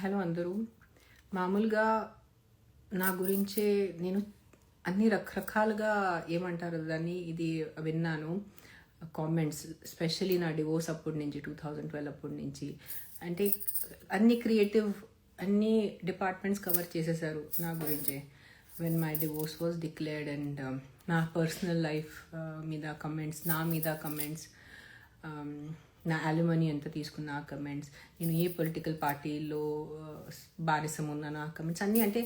Hello అందరూ. మామూలుగా నా గురించే నేను అన్ని రకరకాలుగా ఏమంటారు దాన్ని ఇది విన్నాను కామెంట్స్, స్పెషలీ నా డివోర్స్ అప్పటి నుంచి 2012 అప్పటి నుంచి. అంటే అన్ని క్రియేటివ్ అన్ని డిపార్ట్మెంట్స్ కవర్ చేసేసారు నా గురించే. When my divorce was declared and నా పర్సనల్ లైఫ్ మీద కమెంట్స్, నా మీద కమెంట్స్, నా అల్యూమనీ ఎంత తీసుకున్న ఆ కమెంట్స్, నేను ఏ పొలిటికల్ పార్టీలో బానిసం ఉన్నాను ఆ కమెంట్స్ అన్నీ. అంటే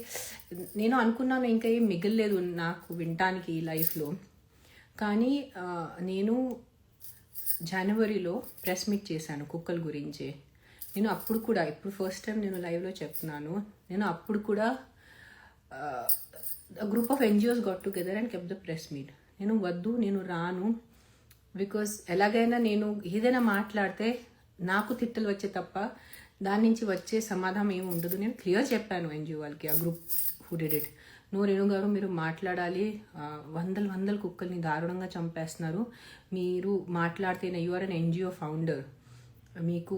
నేను అనుకున్నాను ఇంకా ఏం మిగిలిలేదు నాకు వినటానికి ఈ లైఫ్లో. కానీ నేను జనవరిలో ప్రెస్ మీట్ చేశాను కుక్కల గురించి. నేను అప్పుడు కూడా, ఇప్పుడు ఫస్ట్ టైం నేను లైవ్లో చెప్తున్నాను, నేను అప్పుడు కూడా group of NGOs got together and kept the press meet. నేను వద్దు, నేను రాను, బికాజ్ ఎలాగైనా నేను ఏదైనా మాట్లాడితే నాకు తిట్టలు వచ్చే తప్ప దాని నుంచి వచ్చే సమాధానం ఏమి ఉండదు. నేను క్లియర్ చెప్పాను NGO వాళ్ళకి, ఆ group who did it. No Renu garu, మీరు మాట్లాడాలి, వందల కుక్కల్ని దారుణంగా చంపేస్తున్నారు, మీరు మాట్లాడితేనే, you are an NGO founder, మీకు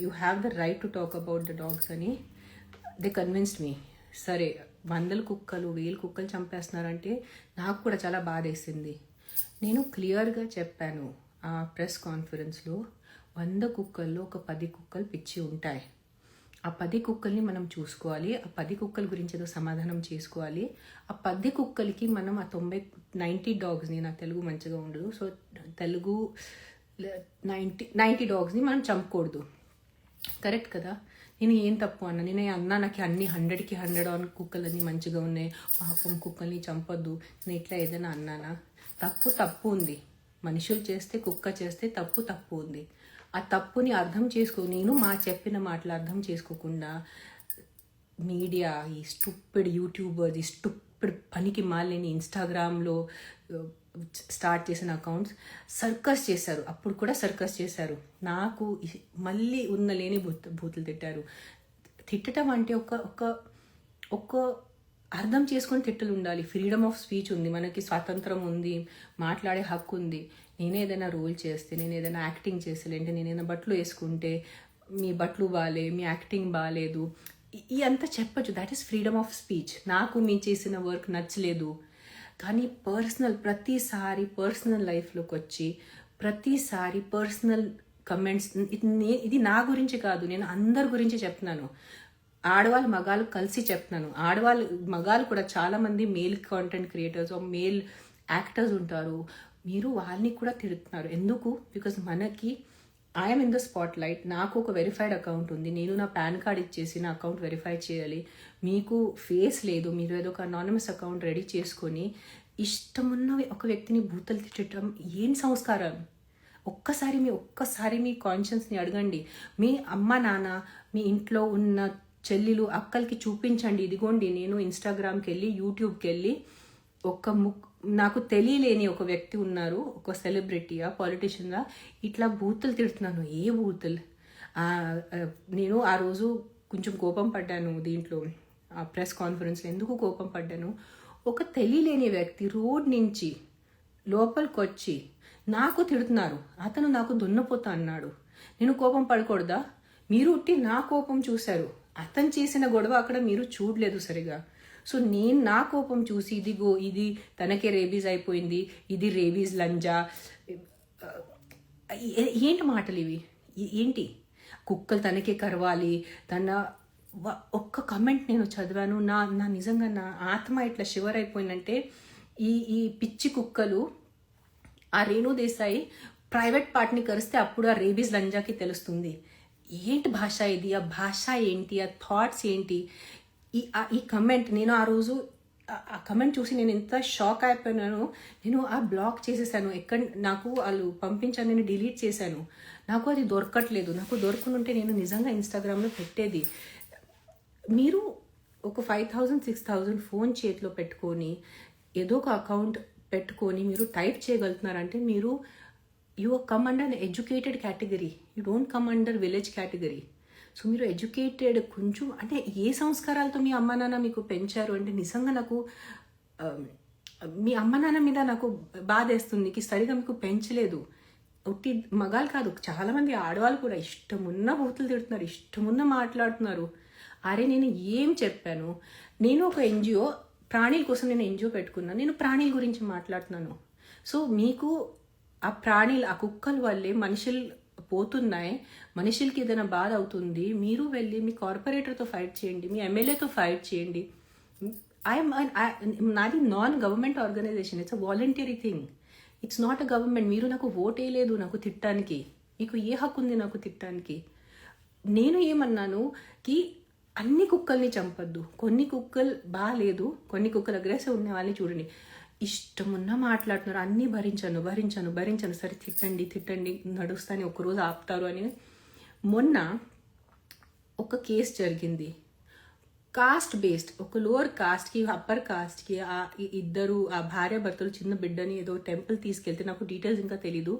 you have the right to talk about the dogs అని దే కన్విన్స్డ్ మీ. సరే, 100 కుక్కలు 1000 కుక్కలు చంపేస్తున్నారంటే నాకు కూడా చాలా బాధ వేసింది. నేను క్లియర్గా చెప్పాను ఆ ప్రెస్ కాన్ఫరెన్స్లో, 100 కుక్కల్లో ఒక 10 కుక్కలు పిచ్చి ఉంటాయి. ఆ 10 కుక్కల్ని మనం చూసుకోవాలి, ఆ 10 కుక్కల గురించి ఏదో సమాధానం చేసుకోవాలి. ఆ 10 కుక్కలకి మనం ఆ 90 డాగ్స్ని, నా తెలుగు మంచిగా ఉండదు, సో తెలుగు 90 డాగ్స్ని మనం చంపకూడదు. కరెక్ట్ కదా? నేను ఏం తప్పు అన్నా? నేను అన్నా నాకు అన్ని 100కి 100 ఆన్ కుక్కలన్నీ మంచిగా ఉన్నాయి, పాపం కుక్కల్ని చంపొద్దు, నేను ఇట్లా ఏదైనా అన్నానా? తప్పు ఉంది. మనుషులు చేస్తే, కుక్క చేస్తే తప్పు ఉంది. ఆ తప్పుని అర్థం నేను మా చెప్పిన మాటలు అర్థం చేసుకోకుండా మీడియా, ఈ స్టూపిడ్ యూట్యూబర్స్, ఈ స్టూపిడ్ పనికి మాలేని ఇన్స్టాగ్రామ్లో స్టార్ట్ చేసిన అకౌంట్స్ సర్కస్ చేశారు. అప్పుడు కూడా సర్కస్ చేశారు. నాకు మళ్ళీ లేని బూతులు తిట్టారు. తిట్టడం అంటే ఒక అర్థం చేసుకొని తిట్టలు ఉండాలి. ఫ్రీడమ్ ఆఫ్ స్పీచ్ ఉంది, మనకి స్వాతంత్రం ఉంది, మాట్లాడే హక్కు ఉంది. నేనే ఏదైనా రోల్ చేస్తే, నేను ఏదైనా యాక్టింగ్ చేస్తే, లేదంటే నేను ఏదైనా బట్టలు వేసుకుంటే మీ బట్టలు బాగాలే, మీ యాక్టింగ్ బాగాలేదు, ఈ అంతా చెప్పచ్చు. That is freedom of speech. నాకు మీ చేసిన వర్క్ నచ్చలేదు, కానీ ప్రతిసారి పర్సనల్ లైఫ్లోకి వచ్చి ప్రతిసారి పర్సనల్ కమెంట్స్, ఇది నా గురించి కాదు, నేను అందరి గురించి చెప్తున్నాను. ఆడవాళ్ళు మగాళ్ళు కలిసి చెప్తున్నాను. మగాళ్ళు కూడా చాలామంది male content creators, male actors ఉంటారు, మీరు వాళ్ళని కూడా తిడుతున్నారు. ఎందుకు? బికాజ్ మనకి I'm in the spot light. నాకు ఒక వెరిఫైడ్ అకౌంట్ ఉంది, నేను నా పాన్ కార్డ్ ఇచ్చేసి నా అకౌంట్ వెరిఫై చేయాలి. మీకు ఫేస్ లేదు, మీరు ఏదో ఒక అనానిమస్ అకౌంట్ రెడీ చేసుకొని ఇష్టమున్న ఒక వ్యక్తిని బూతలు తిట్టడం ఏం సంస్కారం? ఒక్కసారి మీ కాన్షియన్స్ని అడగండి. మీ అమ్మ నాన్న, మీ ఇంట్లో ఉన్న చెల్లిలు అక్కలకి చూపించండి, ఇదిగోండి నేను ఇన్స్టాగ్రామ్కి వెళ్ళి, యూట్యూబ్కి వెళ్ళి నాకు తెలియలేని ఒక వ్యక్తి ఉన్నారు, ఒక సెలబ్రిటీయా, పాలిటిషియన్గా, ఇట్లా బూతులు తిడుతున్నాను. ఏ బూతులు? నేను ఆ రోజు కొంచెం కోపం పడ్డాను దీంట్లో, ఆ ప్రెస్ కాన్ఫరెన్స్లో. ఎందుకు కోపం పడ్డాను? ఒక తెలియలేని వ్యక్తి రోడ్ నుంచి లోపలికి వచ్చి నాకు తిడుతున్నారు. అతను నాకు దున్నపోతా అన్నాడు. నేను కోపం పడకూడదా? మీరు ఉట్టి నా కోపం చూశారు, అతను చేసిన గొడవ అక్కడ మీరు చూడలేదు సరిగా. సో నేను నా కోపం చూసి, ఇది తనకే రేబీస్ అయిపోయింది, ఇది రేబీస్ లంజా, ఏంటి మాటలు ఇవి? ఏంటి? కుక్కలు తనకే కరవాలి, ఒక్క కమెంట్ నేను చదివాను, నా నిజంగా నా ఆత్మ ఇట్లా షివర్ అయిపోయిందంటే, ఈ పిచ్చి కుక్కలు, ఆ రేణు దేశాయి ప్రైవేట్ పార్ట్ని కరిస్తే అప్పుడు ఆ రేబీస్ లంజాకి తెలుస్తుంది. ఏంటి భాష ఇది? ఆ భాష ఏంటి? ఆ థాట్స్ ఏంటి? ఈ కమెంట్, నేను ఆ రోజు ఆ కమెంట్ చూసి నేను ఎంత షాక్ అయిపోయినాను. నేను ఆ బ్లాక్ చేసేసాను. నాకు వాళ్ళు పంపించాను, నేను డిలీట్ చేశాను. నాకు అది దొరకట్లేదు. నాకు దొరకనుంటే నేను నిజంగా ఇన్స్టాగ్రామ్లో పెట్టేది. మీరు ఒక 5000 6000 ఫోన్ చేతిలో పెట్టుకొని ఏదో ఒక అకౌంట్ పెట్టుకొని మీరు టైప్ చేయగలుగుతున్నారంటే మీరు you come under educated category, you don't come under village category. So మీరు ఎడ్యుకేటెడ్, కొంచెం అంటే ఏ సంస్కారాలతో మీ అమ్మ నాన్న మీకు పెంచారు అంటే, నిజంగా నాకు మీ అమ్మ నాన్న మీద నాకు బాధ వేస్తుంది, సరిగా మీకు పెంచలేదు. ఒట్టి మగాలు కాదు, చాలామంది ఆడవాళ్ళు కూడా ఇష్టమున్న బూతులు తిడుతున్నారు, ఇష్టమున్న మాట్లాడుతున్నారు. అరే నేను ఏం చెప్పాను? నేను ఒక ఎన్జిఓ, ప్రాణుల కోసం నేను ఎన్జిఓ పెట్టుకున్నాను, నేను ప్రాణుల గురించి మాట్లాడుతున్నాను. సో మీకు ఆ ప్రాణులు, ఆ కుక్కల వల్లే మనుషులు పోతున్నాయి, మనుషులకి ఏదైనా బాధ అవుతుంది, మీరు వెళ్ళి మీ కార్పొరేటర్తో ఫైట్ చేయండి, మీ ఎమ్మెల్యేతో ఫైట్ చేయండి. నాది non government organisation, it's a voluntary thing, it's not a government. మీరు నాకు ఓట్ వేయలేదు నాకు తిట్టడానికి, మీకు ఏ హక్కు ఉంది నాకు తిట్టడానికి? నేను ఏమన్నాను కి అన్ని కుక్కల్ని చంపద్దు, కొన్ని కుక్కలు బాగాలేదు, కొన్ని కుక్కలు అగ్రెసివ్ ఉన్న వాళ్ళని చూడండి, ఇష్టమున్న మాట్లాడుతున్నారు, అన్నీ భరించను, సరే తిట్టండి నడుస్తాను, ఒకరోజు ఆపుతారు అని. మొన్న ఒక కేసు జరిగింది, కాస్ట్ బేస్డ్, ఒక లోవర్ కాస్ట్కి అప్పర్ కాస్ట్కి ఇద్దరు ఆ భార్య భర్తలు చిన్న బిడ్డని ఏదో టెంపుల్ తీసుకెళ్తే, నాకు డీటెయిల్స్ ఇంకా తెలీదు,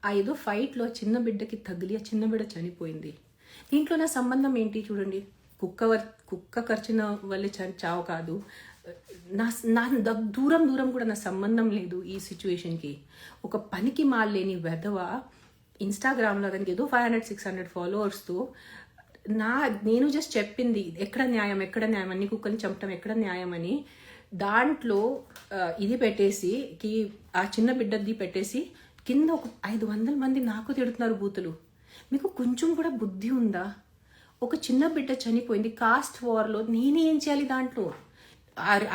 ఆ ఏదో ఫైట్లో చిన్న బిడ్డకి తగిలి ఆ చిన్న బిడ్డ చనిపోయింది. దీంట్లో నా సంబంధం ఏంటి చూడండి, కుక్క ఖర్చున వల్లే చావు కాదు, నా దూరం కూడా నా సంబంధం లేదు ఈ సిచ్యువేషన్కి. ఒక పనికి మాలేని వెధవ ఇన్స్టాగ్రామ్లో కనుక ఏదో 500-600 ఫాలోవర్స్తో నేను జస్ట్ చెప్పింది ఎక్కడ న్యాయం అన్ని కుక్కల్ని చంపటం ఎక్కడ న్యాయం అని, దాంట్లో ఇది పెట్టేసి ఆ చిన్న బిడ్డది పెట్టేసి కింద ఒక 500 మంది నాకు తిడుతున్నారు బూతులు. మీకు కొంచెం కూడా బుద్ధి ఉందా? ఒక చిన్న బిడ్డ చనిపోయింది కాస్ట్ వార్లో, నేనేం చేయాలి దాంట్లో?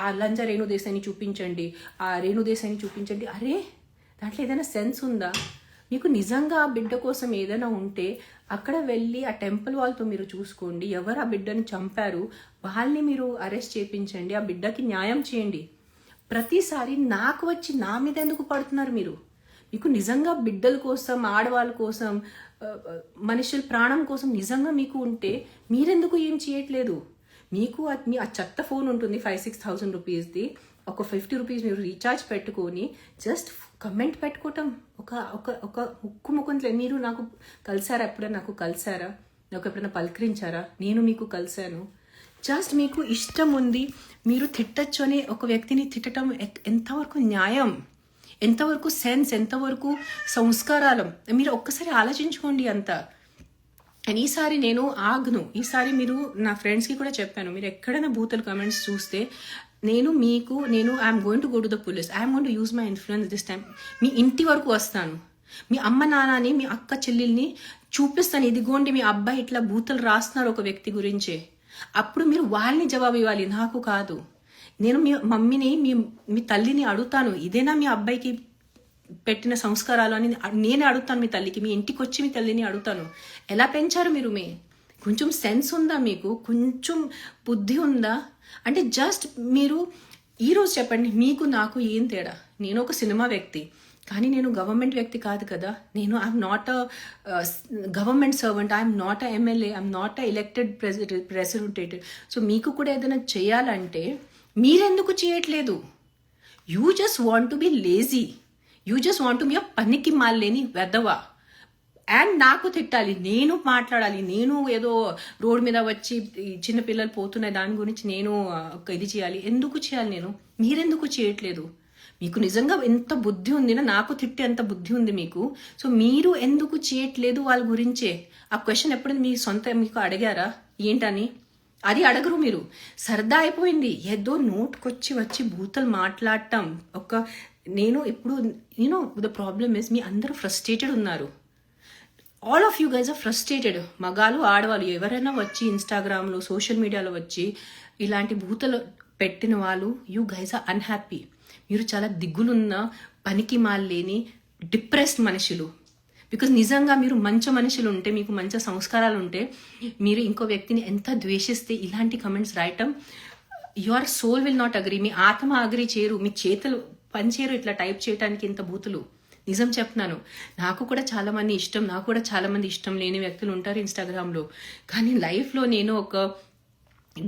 ఆ లంజ రేణుదేశాయిని చూపించండి, ఆ రేణుదేశాయిని చూపించండి. అరే దాంట్లో ఏదైనా సెన్స్ ఉందా? మీకు నిజంగా ఆ బిడ్డ కోసం ఏదైనా ఉంటే అక్కడ వెళ్ళి ఆ టెంపుల్ వాళ్ళతో మీరు చూసుకోండి, ఎవరు ఆ బిడ్డని చంపారు వాళ్ళని మీరు అరెస్ట్ చేయించండి, ఆ బిడ్డకి న్యాయం చేయండి. ప్రతిసారి నాకు వచ్చి నా మీద ఎందుకు పడుతున్నారు మీరు? మీకు నిజంగా బిడ్డల కోసం, ఆడవాళ్ళ కోసం, మనుషుల ప్రాణం కోసం నిజంగా మీకు ఉంటే మీరెందుకు ఏం చేయట్లేదు? మీకు ఆ చెత్త ఫోన్ ఉంటుంది 5,000-6,000 రూపీస్ది, ఒక 50 రూపీస్ మీరు రీఛార్జ్ పెట్టుకొని జస్ట్ కమెంట్ పెట్టుకోవటం, ఒక ముక్కు మీరు నాకు కలిసారా? ఎప్పుడైనా నాకు కలిసారా? నాకు ఎప్పుడైనా పలకరించారా? నేను మీకు కలిశాను. జస్ట్ మీకు ఇష్టం ఉంది, మీరు తిట్టచ్చు అని ఒక వ్యక్తిని తిట్టడం ఎంతవరకు న్యాయం, ఎంతవరకు సెన్స్, ఎంతవరకు సంస్కారాలం? మీరు ఒక్కసారి ఆలోచించుకోండి అంతా. అండ్ ఈసారి నేను ఆగను, ఈసారి మీరు నా ఫ్రెండ్స్కి కూడా చెప్పాను, మీరు ఎక్కడైనా బూతులు కమెంట్స్ చూస్తే నేను I'm going to go to the police, I'm going to use my influence this time. మీ ఇంటి వరకు వస్తాను, మీ అమ్మ నాన్నని, మీ అక్క చెల్లెల్ని చూపిస్తాను, ఇదిగోండి మీ అబ్బాయి ఇట్లా బూతులు రాస్తున్నారు ఒక వ్యక్తి గురించే. అప్పుడు మీరు వాళ్ళని జవాబు ఇవ్వాలి, నాకు కాదు. నేను మీ మమ్మీని, మీ తల్లిని అడుగుతాను, ఇదేనా మీ అబ్బాయికి పెట్టిన సంస్కారాలు అని నేనే అడుగుతాను. మీ తల్లికి, మీ ఇంటికి వచ్చి మీ తల్లిని అడుగుతాను, ఎలా పెంచారు మీరు? కొంచెం సెన్స్ ఉందా మీకు? కొంచెం బుద్ధి ఉందా? అంటే జస్ట్ మీరు ఈరోజు చెప్పండి, మీకు నాకు ఏం తేడా? నేను ఒక సినిమా వ్యక్తి, కానీ నేను గవర్నమెంట్ వ్యక్తి కాదు కదా. I'm not a government servant, I'm not a MLA, I'm not a elected president. So మీకు కూడా ఏదైనా చేయాలంటే మీరెందుకు చేయట్లేదు? You just want to be lazy, you just want to be a పనికి మాలేని వెధవ. అండ్ నాకు తిట్టాలి, నేను మాట్లాడాలి, నేను ఏదో రోడ్ మీద వచ్చి చిన్న పిల్లలు పోతున్నాయి దాని గురించి నేను ఇది చేయాలి. ఎందుకు చేయాలి నేను? మీరెందుకు చేయట్లేదు? మీకు నిజంగా ఎంత బుద్ధి ఉంది, నాకు తిట్టే ఎంత బుద్ధి ఉంది మీకు. సో మీరు ఎందుకు చేయట్లేదు వాళ్ళ గురించే? ఆ క్వశ్చన్ ఎప్పుడైనా మీ సొంత మీకు అడిగారా ఏంటని? అది అడగరు మీరు. సరదా అయిపోయింది, ఏదో వచ్చి బూతలు మాట్లాడటం. నేను ఇప్పుడు ద ప్రాబ్లమ్ ఇస్, మీ అందరూ ఫ్రస్ట్రేటెడ్ ఉన్నారు. All of you guys are frustrated. మగాలు ఆడవాళ్ళు ఎవరైనా వచ్చి ఇన్స్టాగ్రామ్లో, సోషల్ మీడియాలో వచ్చి ఇలాంటి బూతలు పెట్టిన వాళ్ళు, యూ గైజ్ ఆర్ అన్హ్యాపీ. మీరు చాలా దిగులున్న, పనికి మాలేని, డిప్రెస్డ్ మనుషులు. బికాజ్ నిజంగా మీరు మంచి మనుషులు ఉంటే, మీకు మంచి సంస్కారాలు ఉంటే, మీరు ఇంకో వ్యక్తిని ఎంత ద్వేషిస్తే ఇలాంటి కమెంట్స్ రాయటం, your soul will not agree. మీ ఆత్మ అగ్రీ చేయరు, మీ చేతులు పనిచేయరు ఇట్లా టైప్ చేయడానికి ఇంత బూతులు. నిజం చెప్తున్నాను, నాకు కూడా చాలా మంది ఇష్టం లేని వ్యక్తులు ఉంటారు ఇన్స్టాగ్రామ్లో. కానీ లైఫ్లో నేను ఒక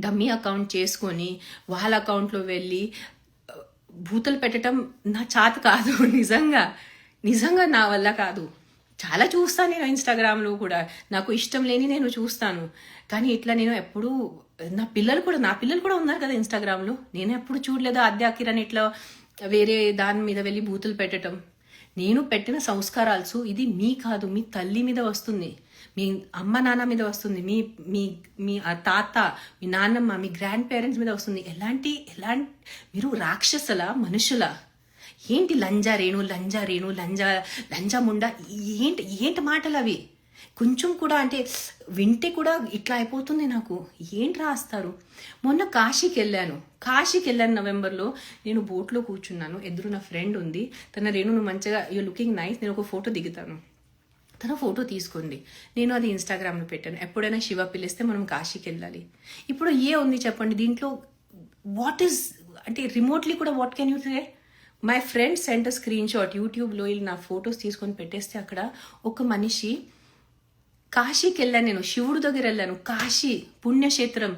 డమ్మీ అకౌంట్ చేసుకొని వాళ్ళ అకౌంట్లో వెళ్ళి బూతులు పెట్టడం నా చేత కాదు. నిజంగా నా వల్ల కాదు. చాలా చూస్తాను నేను ఇన్స్టాగ్రామ్లో కూడా, నాకు ఇష్టం లేని నేను చూస్తాను. కానీ ఇట్లా నేను ఎప్పుడు, నా పిల్లలు కూడా ఉన్నారు కదా ఇన్స్టాగ్రామ్లో, నేను ఎప్పుడు చూడలేదు ఆద్యాకిరణ్ ఇట్లా వేరే దాని మీద వెళ్ళి బూతులు పెట్టడం. నేను పెట్టిన సంస్కారాలు ఇది మీ కాదు, మీ తల్లి మీద వస్తుంది, మీ అమ్మ నాన్న మీద వస్తుంది, మీ మీ మీ తాత, మీ నాన్నమ్మ, మీ గ్రాండ్ పేరెంట్స్ మీద వస్తుంది. ఎలాంటి మీరు రాక్షసుల మనుషుల? ఏంటి లంజా రేణు లంజా ముండా, ఏంటి మాటలు అవి? కొంచెం కూడా అంటే వింటే కూడా ఇట్లా అయిపోతుంది నాకు. ఏంటి రాస్తారు? మొన్న కాశీకి వెళ్ళాను నవంబర్లో. నేను బోట్లో కూర్చున్నాను, ఎదురు నా ఫ్రెండ్ ఉంది. తన రేణు నువ్వు మంచిగా యూ లుకింగ్ నైస్, నేను ఒక ఫోటో దిగుతాను, తన ఫోటో తీసుకోండి. నేను అది ఇన్స్టాగ్రామ్లో పెట్టాను. ఎప్పుడైనా శివ పిలిస్తే మనం కాశీకి వెళ్ళాలి. ఇప్పుడు ఉంది చెప్పండి దీంట్లో? వాట్ ఈస్ అంటే రిమోట్లీ కూడా what can you say? My friend sent screenshot యూట్యూబ్లో నా ఫొటోస్ తీసుకొని పెట్టేస్తే అక్కడ ఒక మనిషి కాశీకి వెళ్ళాను, నేను శివుడు దగ్గర వెళ్ళాను, కాశీ పుణ్యక్షేత్రం.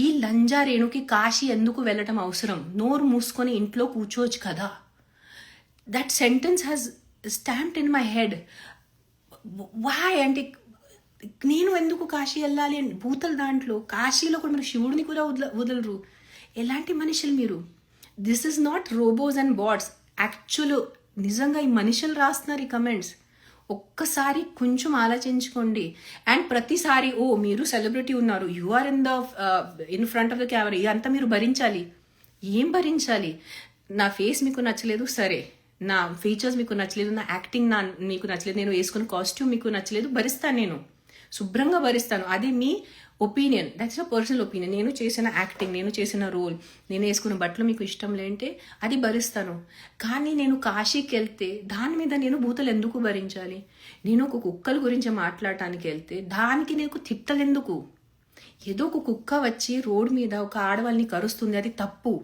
ఈ లంజా రేణుకి కాశీ ఎందుకు వెళ్ళటం అవసరం? నోరు మూసుకొని ఇంట్లో కూర్చోవచ్చు కదా. That sentence has stamped in my head. వాయ్ అంటే నేను ఎందుకు కాశీ వెళ్ళాలి అని భూతలు దాంట్లో. కాశీలో కూడా మీరు శివుడిని కూడా వదలరు. ఎలాంటి మనుషులు మీరు? This is not robots and bots. Actual నిజంగా ఈ మనుషులు రాస్తున్నారు ఈ కమెంట్స్. ఒక్కసారి కొంచెం ఆలోచించుకోండి. అండ్ ప్రతిసారి మీరు సెలబ్రిటీ ఉన్నారు, you are in front of the camera, ఇదంతా మీరు భరించాలి. ఏం భరించాలి? నా ఫేస్ మీకు నచ్చలేదు సరే, నా ఫీచర్స్ మీకు నచ్చలేదు, నా యాక్టింగ్ మీకు నచ్చలేదు, నేను వేసుకున్న కాస్ట్యూమ్ మీకు నచ్చలేదు, భరిస్తాను, నేను శుభ్రంగా భరిస్తాను. అది మీ opinion, that's a personal opinion. నేను చేసిన యాక్టింగ్, నేను చేసిన రోల్, నేను వేసుకున్న బట్టలు మీకు ఇష్టం లేంటే అది భరిస్తాను. కానీ నేను కాశీకి వెళ్తే దాని మీద నేను భూతలు ఎందుకు భరించాలి? నేను ఒక కుక్కల గురించి మాట్లాడటానికి వెళ్తే దానికి నేను తిట్టలు ఎందుకు? ఏదో ఒక కుక్క వచ్చి రోడ్ మీద ఒక ఆడవాళ్ళని కరుస్తుంది, అది తప్పు.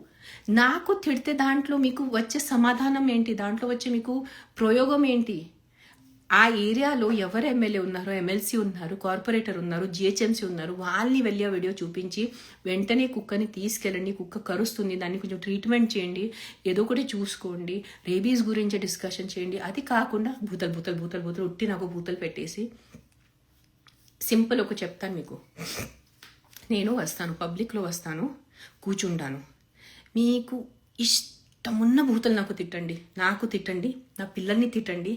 నాకు తిడితే దాంట్లో మీకు వచ్చే సమాధానం ఏంటి? దాంట్లో వచ్చే మీకు ప్రయోగం ఏంటి? ఆ ఏరియాలో ఎవరు ఎమ్మెల్యే ఉన్నారు, ఎమ్మెల్సీ ఉన్నారు, కార్పొరేటర్ ఉన్నారు, జిహెచ్ఎంసీ ఉన్నారు, వాళ్ళని వెళ్ళి ఆ వీడియో చూపించి వెంటనే కుక్కని తీసుకెళ్ళండి, కుక్క కరుస్తుంది, దాన్ని కొంచెం ట్రీట్మెంట్ చేయండి, ఏదో ఒకటి చూసుకోండి, రేబీస్ గురించి డిస్కషన్ చేయండి. అది కాకుండా భూతలు ఉట్టి నాకు భూతలు పెట్టేసి సింపుల్ ఒక చెప్తాను మీకు. నేను వస్తాను, పబ్లిక్లో వస్తాను, కూర్చుంటాను, మీకు ఇష్టమున్న భూతలు నాకు తిట్టండి, నా పిల్లల్ని తిట్టండి,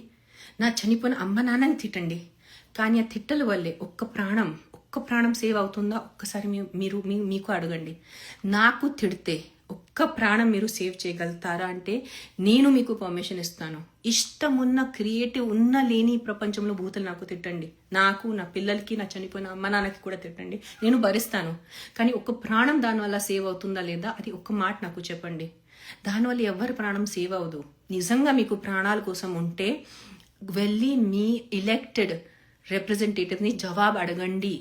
నా చనిపోయిన అమ్మ నాన్నని తిట్టండి. కానీ ఆ తిట్టల వల్లే ఒక్క ప్రాణం సేవ్ అవుతుందా? ఒక్కసారి మీకు అడగండి. నాకు తిడితే ఒక్క ప్రాణం మీరు సేవ్ చేయగలుగుతారా అంటే నేను మీకు పర్మిషన్ ఇస్తాను. ఇష్టమున్న క్రియేటివ్ లేని ప్రపంచంలో భూతలు నాకు తిట్టండి, నాకు, నా పిల్లలకి, నా చనిపోయిన అమ్మ నాన్నకి కూడా తిట్టండి, నేను భరిస్తాను. కానీ ఒక్క ప్రాణం దానివల్ల సేవ్ అవుతుందా లేదా అది ఒక్క మాట నాకు చెప్పండి. దానివల్ల ఎవరి ప్రాణం సేవ్ అవ్వదు. నిజంగా మీకు ప్రాణాల కోసం ఉంటే వెళ్ళి మీ ఎలెక్టెడ్ రిప్రజెంటేటివ్ని జవాబు అడగండి.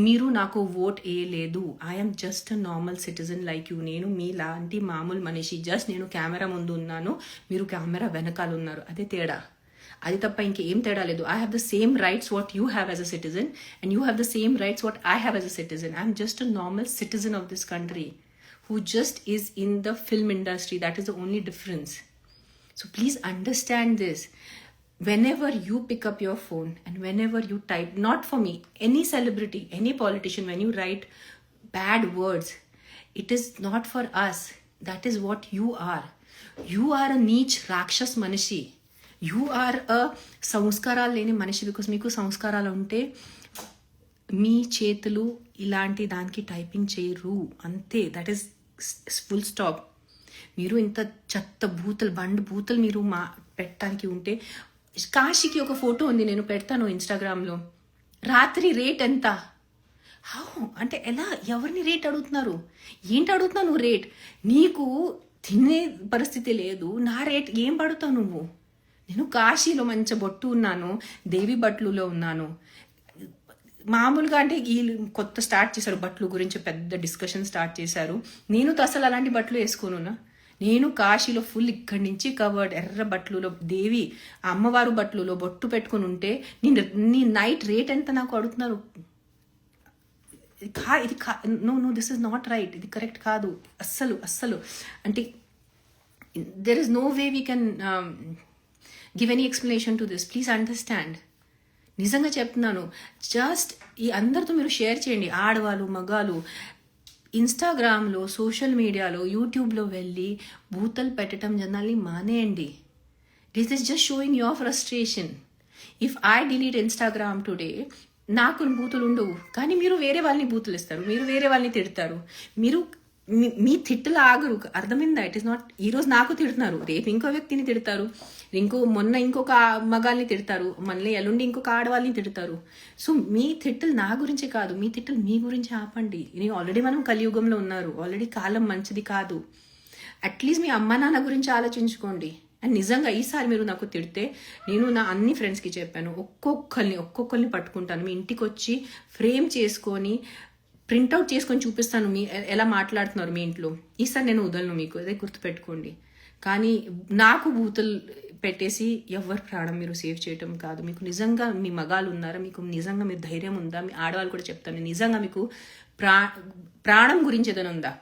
మీరు నాకు ఓట్ వేయలేదు, I'm just normal citizen like you. నేను మీలాంటి మామూలు మనిషి, జస్ట్ నేను కెమెరా ముందు ఉన్నాను, మీరు కెమెరా వెనకాల ఉన్నారు, అదే తేడా. అది తప్ప ఇంకేం తేడా లేదు. I have the same rights what you have as a citizen and you have the same rights what I have as a citizen. I'm just a normal citizen of this country who just is in the film industry. That is the only difference. So please understand this. Whenever you pick up your phone and whenever you type, not for me, any celebrity, any politician, when you write bad words, it is not for us. That is what you are. You are a neech rakshas manishi. You are a సంస్కారాలు లేని మనిషి. Because మీకు సంస్కారాలు ఉంటే మీ చేతులు ఇలాంటి దానికి typing చేయరు, అంతే. That is full stop. మీరు ఇంత చెత్త బూతలు మీరు పెట్టడానికి ఉంటే, కాశీకి ఒక ఫోటో ఉంది, నేను పెడతాను ఇన్స్టాగ్రామ్లో. రాత్రి రేట్ ఎంత? హౌ అంటే ఎలా? ఎవరిని రేట్ అడుగుతున్నారు? ఏంటి అడుగుతున్నావు నువ్వు రేట్? నీకు తినే పరిస్థితి లేదు, నా రేట్ ఏం పడుతావు నువ్వు? నేను కాశీలో మంచి బొట్టు ఉన్నాను, దేవి బట్లులో ఉన్నాను. మామూలుగా అంటే వీళ్ళు కొత్త స్టార్ట్ చేశారు బట్టలు గురించి, పెద్ద డిస్కషన్ స్టార్ట్ చేశారు. నేను అసలు అలాంటి బట్టలు వేసుకోనున్నా. నేను కాశీలో ఫుల్ ఇక్కడి నుంచి కవర్డ్ ఎర్ర బట్టలులో, దేవి అమ్మవారు బట్టలులో బొట్టు పెట్టుకుని ఉంటే నీ నైట్ రేట్ ఎంత నాకు అడుగుతున్నారు? ఇది no this is not right, ఇది కరెక్ట్ కాదు అస్సలు. అంటే there is no way we can give any explanation to this. Please understand. నిజంగా చెప్తున్నాను. జస్ట్ ఈ అందరితో మీరు షేర్ చేయండి, ఆడవాళ్ళు మగాళ్ళు. ఇన్స్టాగ్రామ్లో, సోషల్ మీడియాలో, యూట్యూబ్లో వెళ్ళి భూతలు పెట్టడం జనాల్ని మానేయండి. This is just showing your frustration. If I delete Instagram today, నాకు బూతులు ఉండవు, కానీ మీరు వేరే వాళ్ళని బూతులు ఇస్తారు, మీరు వేరే వాళ్ళని తిడతారు. మీరు మీ తిట్టులు ఆగరు, అర్థమైందా? ఇట్ ఈస్ నాట్, ఈరోజు నాకు తిడుతున్నారు, రేపు ఇంకో వ్యక్తిని తిడతారు, మొన్న ఇంకొక మగాల్ని తిడతారు, మళ్ళీ ఎల్లుండి ఇంకొక ఆడవాళ్ళని తిడతారు. సో మీ తిట్టులు నా గురించే కాదు, మీ తిట్టులు మీ గురించి ఆపండి. ఆల్రెడీ మనం కలియుగంలో ఉన్నారు, ఆల్రెడీ కాలం మంచిది కాదు. అట్లీస్ట్ మీ అమ్మ నాన్న గురించి ఆలోచించుకోండి. అండ్ నిజంగా ఈసారి మీరు నాకు తిడితే, నేను నా అన్ని ఫ్రెండ్స్కి చెప్పాను, ఒక్కొక్కరిని పట్టుకుంటాను, మీ ఇంటికి వచ్చి ఫ్రేమ్ చేసుకొని ప్రింట్అవుట్ చేసుకొని చూపిస్తాను మీ ఎలా మాట్లాడుతున్నారు మీ ఇంట్లో. ఈసారి నేను వదలను, మీకు అదే గుర్తుపెట్టుకోండి. కానీ నాకు బూతులు పెట్టేసి ఎవరి ప్రాణం మీరు సేవ్ చేయటం కాదు. మీకు నిజంగా మీ మగాళ్ళు ఉన్నారా, మీకు నిజంగా మీరు ధైర్యం ఉందా? మీ ఆడవాళ్ళు కూడా చెప్తాను, నిజంగా మీకు ప్రాణం గురించి ఏదైనా ఉందా,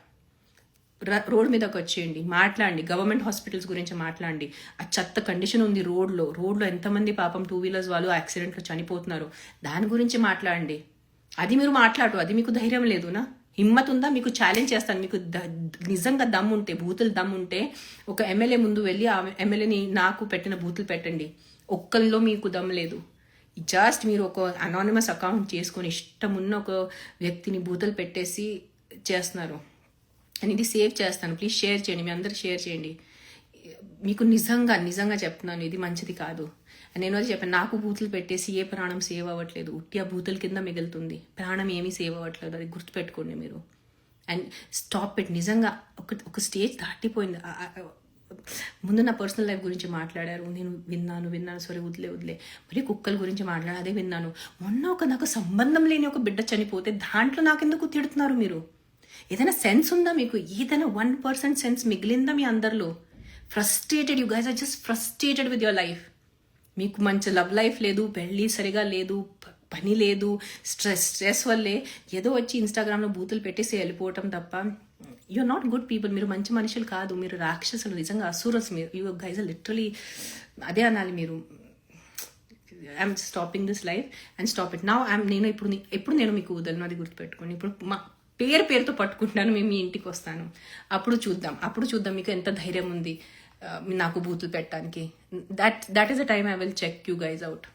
రోడ్ మీదకి వచ్చేయండి, మాట్లాడండి. గవర్నమెంట్ హాస్పిటల్స్ గురించి మాట్లాడండి. ఆ చెత్త కండిషన్ ఉంది రోడ్లో ఎంతమంది పాపం 2 వీలర్స్ వాళ్ళు యాక్సిడెంట్లో చనిపోతున్నారు, దాని గురించి మాట్లాడండి. అది మీరు మాట్లాడు, అది మీకు ధైర్యం లేదునా? హిమ్మత్ ఉందా? మీకు ఛాలెంజ్ చేస్తాను. మీకు నిజంగా దమ్ ఉంటే, బూతులు దమ్ ఉంటే, ఒక ఎమ్మెల్యే ముందు వెళ్ళి ఆ ఎమ్మెల్యేని నాకు పెట్టిన బూతులు పెట్టండి. ఒక్కరిలో మీకు దమ్ లేదు. జస్ట్ మీరు ఒక అనానిమస్ అకౌంట్ చేసుకొని ఇష్టం ఉన్న ఒక వ్యక్తిని బూతులు పెట్టేసి చేస్తున్నారు. నేను ఇది సేవ్ చేస్తాను, ప్లీజ్ షేర్ చేయండి, మీ అందరు షేర్ చేయండి. మీకు నిజంగా చెప్తున్నాను, ఇది మంచిది కాదు. నేను అది చెప్పాను, నాకు బూతులు పెట్టేసి ఏ ప్రాణం సేవ్ అవ్వట్లేదు, ఉట్టి ఆ బూతుల కింద మిగులుతుంది, ప్రాణం ఏమీ సేవ్ అవ్వట్లేదు. అది గుర్తుపెట్టుకోండి మీరు. And stop it. నిజంగా ఒక స్టేజ్ దాటిపోయింది. ముందు నా పర్సనల్ లైఫ్ గురించి మాట్లాడారు, నేను విన్నాను, సరే వదిలే. మరి కుక్కల గురించి మాట్లాడారు, అదే విన్నాను. మొన్న నాకు సంబంధం లేని ఒక బిడ్డ చనిపోతే దాంట్లో నాకెందుకు తిడుతున్నారు మీరు? ఏదైనా సెన్స్ ఉందా మీకు? ఏదైనా 1% సెన్స్ మిగిలిందా మీ అందరిలో? Frustrated, you guys are just frustrated with your life. మీకు మంచి లవ్ లైఫ్ లేదు, పెళ్ళి సరిగా లేదు, పని లేదు, స్ట్రెస్ వల్లే ఏదో వచ్చి ఇన్స్టాగ్రామ్లో బూతులు పెట్టేసి వెళ్ళిపోవటం తప్ప యూఆర్ నాట్ గుడ్ పీపుల్. మీరు మంచి మనుషులు కాదు, మీరు రాక్షసులు, నిజంగా అసూరస్ మీరు. యూ గైస్ ఆర్ లిటరలీ, అదే అనాలి మీరు. I'm stopping this life and stop it now. నేను ఇప్పుడు నేను మీకు వదలను, అది గుర్తుపెట్టుకోండి. ఇప్పుడు మా పేరుతో పట్టుకుంటాను, మేము మీ ఇంటికి వస్తాను, అప్పుడు చూద్దాం మీకు ఎంత ధైర్యం ఉంది నాకు బూతులు పెట్టడానికి. That is the time I will check you guys out.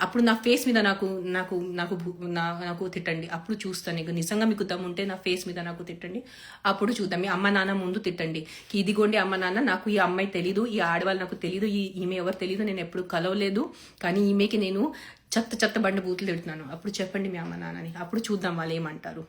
అప్పుడు నా ఫేస్ మీద నాకు తిట్టండి, అప్పుడు చూస్తాను. ఇక నిజంగా మీకు దమ్ము ఉంటే నా ఫేస్ మీద నాకు తిట్టండి, అప్పుడు చూద్దాం. మీ అమ్మ నాన్న ముందు తిట్టండి, ఇదిగోండి అమ్మ నాన్న, నాకు ఈ అమ్మాయి తెలీదు, ఈ ఆడవాళ్ళు నాకు తెలీదు, ఈమె ఎవరు తెలీదు, నేను ఎప్పుడు కలవలేదు, కానీ ఈమెకి నేను చెత్త బండి బూతులు తిడుతున్నాను, అప్పుడు చెప్పండి మీ అమ్మ నాన్నని, అప్పుడు చూద్దాం వాళ్ళు ఏమంటారు.